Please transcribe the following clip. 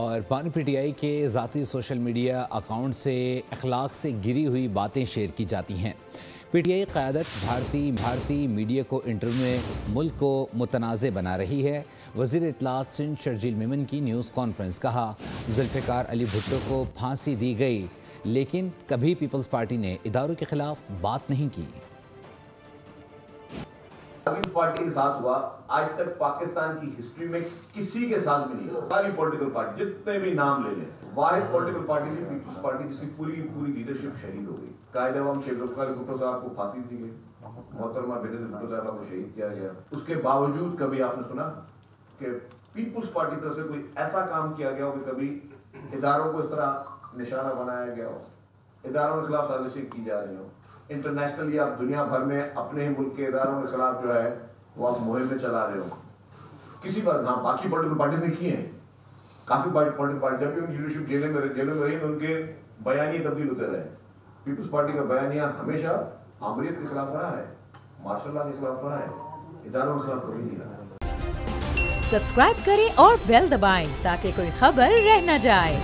اور بانی P T I کے ذاتی سوشل میڈیا اکاؤنٹ سے اخلاق سے گری ہوئی باتیں شیئر کی جاتی ہیں۔ پی ٹی آئی قیادت بھارتی میڈیا کو انٹرویو میں ملک کو متنازع بنا رہی ہے۔ وزیر اطلاعات سندھ شرجیل میمن کی نیوز کانفرنس، کہا ذوالفقار علی بھٹو کو پھانسی دی گئی لیکن کبھی پیپلز پارٹی نے اداروں کے خلاف بات نہیں کی۔ پیپلز پارٹی کے ساتھ ہوا، آج تک پاکستان کی ہسٹری میں کسی کے ساتھ بھی نہیں ہوا۔ ساری پولیٹیکل پارٹی جتنے بھی نام لے لیں، واحد پولیٹیکل پارٹی تھی پیپلز پارٹی جس کی پوری لیڈرشپ شہید ہو گئی۔ قائد اعظم شیخ ذوالفقار علی بھٹو صاحب کو پھانسی دی گئی، محترمہ بینظیر بھٹو صاحبہ کو شہید کیا گیا۔ اس کے باوجود کبھی آپ نے سنا کہ پیپلز پارٹی کی طرف سے کوئی ایسا کام کیا گیا ہو کہ کبھی اداروں کو اس طرح نشانہ بنایا گیا ہو، اداروں کے خلاف سازشیں کی جا رہی ہوں؟ انٹرنیشنلی آپ دنیا بھر میں اپنے ملک کے اداروں کے خلاف جو ہے وہ آپ مہمیں چلا رہے ہو، کسی پر ہاں باقی پولیٹیکل پارٹیز نے کی ہیں، کافی پولیٹیکل پارٹی جب بھی ان کی لیڈرشپ جیلوں میں رہی ان کے بیانیے تبدیل ہوتے رہے۔ پیپلز پارٹی کا بیانیہ ہمیشہ آمریت کے خلاف رہا ہے، مارشل لا کے خلاف رہا ہے، اداروں کے خلاف کبھی نہیں رہا۔ سبسکرائب کریں اور بیل دبائیں تاکہ کوئی خبر رہ نہ جائے۔